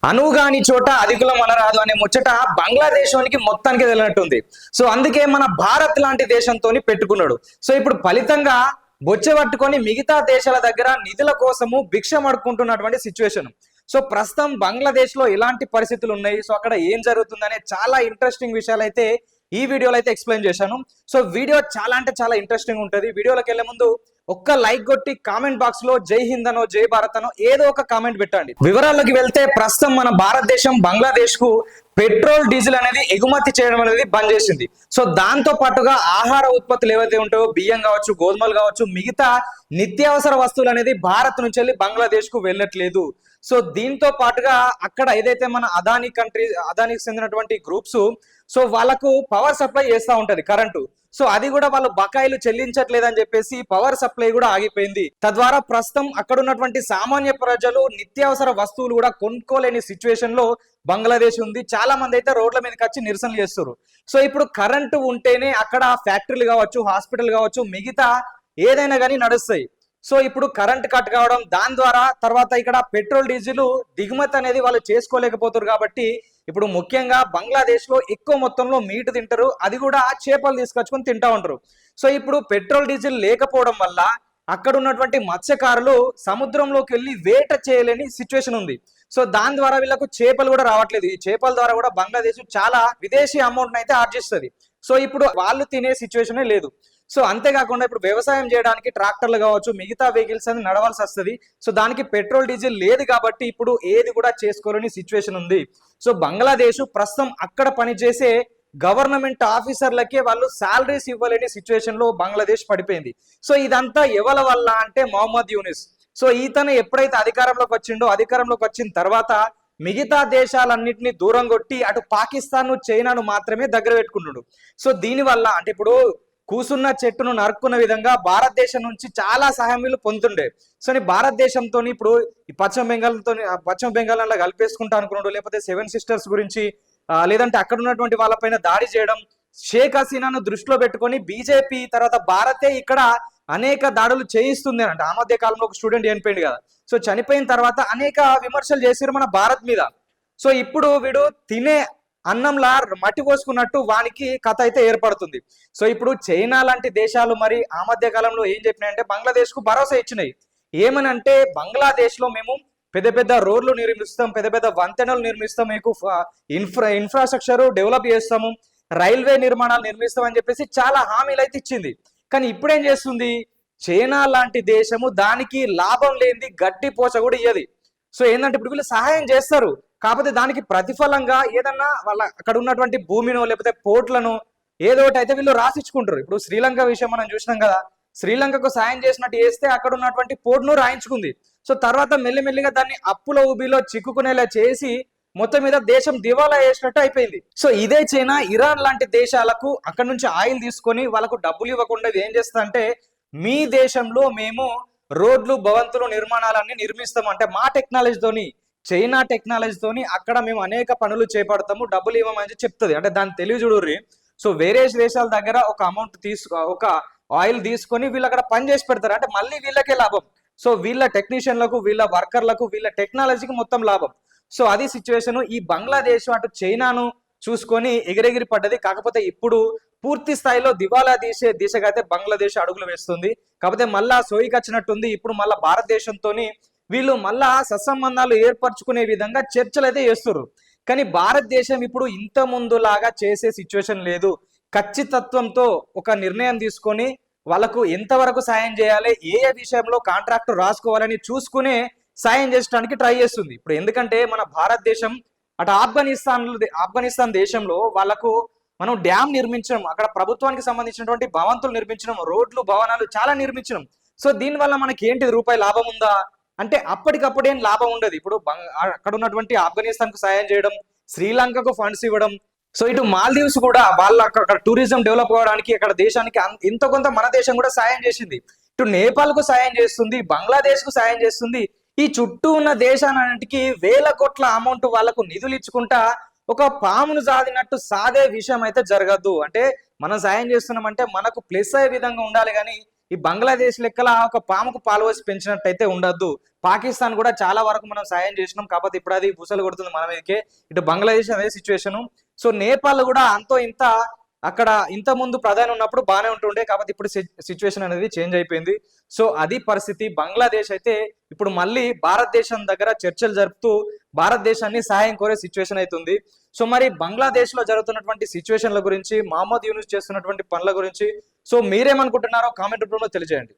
అనువుగాని చోట అధికులం అనరాదు అనే ముచ్చట బంగ్లాదేశానికి మొత్తానికి తెలినట్టుంది. సో అందుకే మన భారత్ లాంటి దేశంతో పెట్టుకున్నాడు. సో ఇప్పుడు ఫలితంగా బొచ్చె పట్టుకొని మిగతా దేశాల దగ్గర నిధుల కోసము భిక్షం అడుక్కుంటున్నటువంటి సిచ్యువేషన్. సో ప్రస్తుతం బంగ్లాదేశ్ లో ఇలాంటి పరిస్థితులు ఉన్నాయి. సో అక్కడ ఏం జరుగుతుందనే చాలా ఇంట్రెస్టింగ్ విషయాలు అయితే ఈ వీడియోలో అయితే ఎక్స్ప్లెయిన్ చేశాను. సో వీడియో చాలా అంటే చాలా ఇంట్రెస్టింగ్ ఉంటుంది. వీడియోలోకి వెళ్లే ముందు ఒక్క లైక్ కొట్టి కామెంట్ బాక్స్ లో జై హింద్ అనో జై భారత్ అనో ఏదో ఒక కామెంట్ పెట్టండి. వివరాల్లోకి వెళ్తే ప్రస్తుతం మన భారతదేశం బంగ్లాదేశ్ కు పెట్రోల్ డీజిల్ అనేది ఎగుమతి చేయడం అనేది బంద్ చేసింది. సో దాంతో పాటుగా ఆహార ఉత్పత్తులు ఏవైతే ఉంటాయో బియ్యం కావచ్చు, గోధుమలు కావచ్చు, మిగతా నిత్యావసర వస్తువులు అనేది భారత్ నుంచి వెళ్ళి బంగ్లాదేశ్ కు వెళ్ళట్లేదు. సో దీంతో పాటుగా అక్కడ ఏదైతే మన అదానికి చెందినటువంటి గ్రూప్స్ సో వాళ్ళకు పవర్ సప్లై చేస్తూ ఉంటది కరెంటు. సో అది కూడా వాళ్ళు బకాయిలు చెల్లించట్లేదని చెప్పేసి పవర్ సప్లై కూడా ఆగిపోయింది. తద్వారా ప్రస్తుతం అక్కడ ఉన్నటువంటి సామాన్య ప్రజలు నిత్యావసర వస్తువులు కూడా కొనుక్కోలేని సిచ్యువేషన్ లో బంగ్లాదేశ్ ఉంది. చాలా మంది అయితే రోడ్ల మీదకి వచ్చి నిరసనలు చేస్తారు. సో ఇప్పుడు కరెంటు ఉంటేనే అక్కడ ఫ్యాక్టరీలు కావచ్చు, హాస్పిటల్ కావచ్చు, మిగతా ఏదైనా కానీ నడుస్తాయి. సో ఇప్పుడు కరెంట్ కట్ కావడం, దాని ద్వారా తర్వాత ఇక్కడ పెట్రోల్ డీజిల్ దిగుమతి అనేది వాళ్ళు చేసుకోలేకపోతారు. కాబట్టి ఇప్పుడు ముఖ్యంగా బంగ్లాదేశ్ లో ఎక్కువ మొత్తంలో మీట్ తింటారు, అది కూడా చేపలు తీసుకొచ్చుకొని తింటా ఉంటారు. సో ఇప్పుడు పెట్రోల్ డీజిల్ లేకపోవడం వల్ల అక్కడ ఉన్నటువంటి మత్స్యకారులు సముద్రంలోకి వెళ్ళి వేట చేయలేని సిచ్యువేషన్ ఉంది. సో దాని ద్వారా వీళ్ళకు చేపలు కూడా రావట్లేదు. ఈ చేపల ద్వారా కూడా బంగ్లాదేశ్ చాలా విదేశీ అమౌంట్ అయితే ఆర్జిస్తుంది. సో ఇప్పుడు వాళ్ళు తినే సిచ్యువేషనే లేదు. సో అంతేకాకుండా ఇప్పుడు వ్యవసాయం చేయడానికి ట్రాక్టర్లు కావచ్చు, మిగతా వెహికల్స్ అని నడవాల్సి వస్తుంది. సో దానికి పెట్రోల్ డీజిల్ లేదు కాబట్టి ఇప్పుడు ఏది కూడా చేసుకోలేని సిచ్యువేషన్ ఉంది. సో బంగ్లాదేశ్ ప్రస్తుతం అక్కడ పనిచేసే గవర్నమెంట్ ఆఫీసర్లకే వాళ్ళు శాలరీస్ ఇవ్వలేని సిచ్యువేషన్ లో బంగ్లాదేశ్ పడిపోయింది. సో ఇదంతా ఎవరి వల్ల అంటే మొహమ్మద్ యూనిస్. సో ఈతను ఎప్పుడైతే అధికారంలోకి వచ్చిన తర్వాత మిగతా దేశాలన్నింటినీ దూరం కొట్టి అటు పాకిస్తాన్, చైనాను మాత్రమే దగ్గర పెట్టుకున్నాడు. సో దీనివల్ల అంటే ఇప్పుడు కూసున్న చెట్టును నరుక్కున్న విధంగా భారతదేశం నుంచి చాలా సహాయాలు పొందుతుండే. సో భారతదేశంతో ఇప్పుడు పశ్చిమ బెంగాల్ అలా కలిపేసుకుంటా అనుకున్నాడు, లేకపోతే 7 సిస్టర్స్ గురించి లేదంటే అక్కడ ఉన్నటువంటి వాళ్ళపైన దాడి చేయడం, షేక్ హసీనాను దృష్టిలో పెట్టుకొని బీజేపీ తర్వాత భారతే ఇక్కడ అనేక దాడులు చేయిస్తుంది అంటే ఆ మధ్య కాలంలో ఒక స్టూడెంట్ చనిపోయింది కదా. సో చనిపోయిన తర్వాత అనేక విమర్శలు చేశారు మన భారత్ మీద. సో ఇప్పుడు వీడు తినే అన్నంలా మట్టి పోసుకున్నట్టు వానికి కథ అయితే ఏర్పడుతుంది. సో ఇప్పుడు చైనా లాంటి దేశాలు మరి ఆ మధ్య కాలంలో ఏం చెప్పినాయంటే బంగ్లాదేశ్ కు భరోసా ఇచ్చినాయి. ఏమనంటే బంగ్లాదేశ్ లో మేము పెద్ద పెద్ద రోడ్లు నిర్మిస్తాం, పెద్ద పెద్ద వంతెనలు నిర్మిస్తాం, మీకు ఇన్ఫ్రాస్ట్రక్చర్ డెవలప్ చేస్తాము, రైల్వే నిర్మాణాలు నిర్మిస్తాం అని చెప్పేసి చాలా హామీలు అయితే ఇచ్చింది. కానీ ఇప్పుడేం చేస్తుంది, చైనా లాంటి దేశము దానికి లాభం లేనిది గడ్డి పోచ కూడా ఇయ్యది. సో ఏంటంటే ఇప్పుడు వీళ్ళు సహాయం చేస్తారు, కాకపోతే దానికి ప్రతిఫలంగా ఏదన్నా వాళ్ళ అక్కడ ఉన్నటువంటి భూమినో లేకపోతే పోర్ట్లను ఏదో ఒకటి అయితే వీళ్ళు రాసిచ్చుకుంటారు. ఇప్పుడు శ్రీలంక విషయం మనం చూసినాం కదా, శ్రీలంకకు సాయం చేసినట్టు చేస్తే అక్కడ ఉన్నటువంటి పోర్ట్ను రాయించుకుంది. సో తర్వాత మెల్లిమెల్లిగా దాన్ని అప్పుల ఊబిలో చిక్కుకునేలా చేసి మొత్తం మీద దేశం దివాలా వేసినట్టు అయిపోయింది. సో ఇదే చైనా ఇరాన్ లాంటి దేశాలకు అక్కడ నుంచి ఆయిల్ తీసుకొని వాళ్ళకు డబ్బులు ఇవ్వకుండా ఏం చేస్తా అంటే మీ దేశంలో మేము రోడ్లు, భవంతులు, నిర్మాణాలన్నీ నిర్మిస్తాం అంటే మా టెక్నాలజీతోని, చైనా టెక్నాలజీతోని అక్కడ మేము అనేక పనులు చేపడతాము, డబ్బులు ఇవ్వమని చెప్తుంది. అంటే దాన్ని తెలివి చూడుర్రి. సో వేరే దేశాల దగ్గర ఒక అమౌంట్ ఒక ఆయిల్ తీసుకొని వీళ్ళు అక్కడ పని చేసి పెడతారు అంటే మళ్ళీ వీళ్ళకే లాభం. సో వీళ్ళ టెక్నీషియన్లకు, వీళ్ళ వర్కర్లకు, వీళ్ళ టెక్నాలజీకి మొత్తం లాభం. సో అది సిచ్యువేషన్. ఈ బంగ్లాదేశ్ అటు చైనాను చూసుకొని ఎగిరెగిరి పడ్డది. కాకపోతే ఇప్పుడు పూర్తి స్థాయిలో దివాలా తీసే దిశగా అయితే బంగ్లాదేశ్ అడుగులు వేస్తుంది. కాకపోతే మళ్ళా సోయికి వచ్చినట్టుంది. ఇప్పుడు మళ్ళా భారతదేశంతో వీళ్ళు మళ్ళా సత్సంబంధాలు ఏర్పరచుకునే విధంగా చర్చలు అయితే చేస్తున్నారు. కానీ భారతదేశం ఇప్పుడు ఇంత ముందులాగా చేసే సిచ్యువేషన్ లేదు. ఖచ్చితత్వంతో ఒక నిర్ణయం తీసుకొని వాళ్ళకు ఎంతవరకు సాయం చేయాలి, ఏ విషయంలో కాంట్రాక్ట్ రాసుకోవాలని చూసుకునే సాయం చేయడానికి ట్రై చేస్తుంది. ఇప్పుడు ఎందుకంటే మన భారతదేశం అటు ఆఫ్ఘనిస్తాన్ దేశంలో వాళ్ళకు మనం డ్యామ్ నిర్మించడం, అక్కడ ప్రభుత్వానికి సంబంధించినటువంటి భవంతులు నిర్మించడం, రోడ్లు, భవనాలు చాలా నిర్మించడం. సో దీనివల్ల మనకి ఏంటి రూపాయి లాభం ఉందా అంటే అప్పటికప్పుడేం లాభం ఉండదు. ఇప్పుడు అక్కడ ఉన్నటువంటి ఆఫ్ఘనిస్తాన్ కు సాయం చేయడం, శ్రీలంకకు ఫండ్స్ ఇవ్వడం, సో ఇటు మాల్దీవ్స్ కూడా వాళ్ళ అక్కడ టూరిజం డెవలప్ అవ్వడానికి అక్కడ దేశానికి ఇంత కొంత మన దేశం కూడా సాయం చేసింది. ఇటు నేపాల్ కు సాయం చేస్తుంది, బంగ్లాదేశ్ కు సాయం చేస్తుంది. ఈ చుట్టూ ఉన్న దేశాలన్నిటికీ వేల కోట్ల అమౌంట్ వాళ్ళకు నిధులు ఇచ్చుకుంటా ఒక పామును సాధినట్టు సాదే విషయం అయితే జరగద్దు. అంటే మనం సాయం చేస్తున్నామంటే మనకు ప్లస్ అయ్యే విధంగా ఉండాలి, కానీ ఈ బంగ్లాదేశ్ లెక్కల ఒక పాముకు పాలు పోసి పెంచినట్టయితే ఉండద్దు. పాకిస్తాన్ కూడా చాలా వరకు మనం సాయం చేసినాం, కాకపోతే ఇప్పుడు అది బుసలు కొడుతుంది మన మీదకే. ఇటు బంగ్లాదేశ్ అదే సిచ్యువేషన్. సో నేపాల్ కూడా అంతో ఇంత అక్కడ ఇంత ముందు ప్రధాని ఉన్నప్పుడు బాగానే ఉంటుండే, కాబట్టి ఇప్పుడు సిచ్యువేషన్ అనేది చేంజ్ అయిపోయింది. సో అది పరిస్థితి. బంగ్లాదేశ్ అయితే ఇప్పుడు మళ్ళీ భారతదేశం దగ్గర చర్చలు జరుపుతూ భారతదేశాన్ని సహాయం కోరే సిచ్యువేషన్ అవుతుంది. సో మరి బంగ్లాదేశ్ లో జరుగుతున్నటువంటి సిచ్యువేషన్ల గురించి, మహమ్మద్ యూనుస్ చేస్తున్నటువంటి పనుల గురించి సో మీరేమనుకుంటున్నారో కామెంట్ రూపంలో తెలియజేయండి.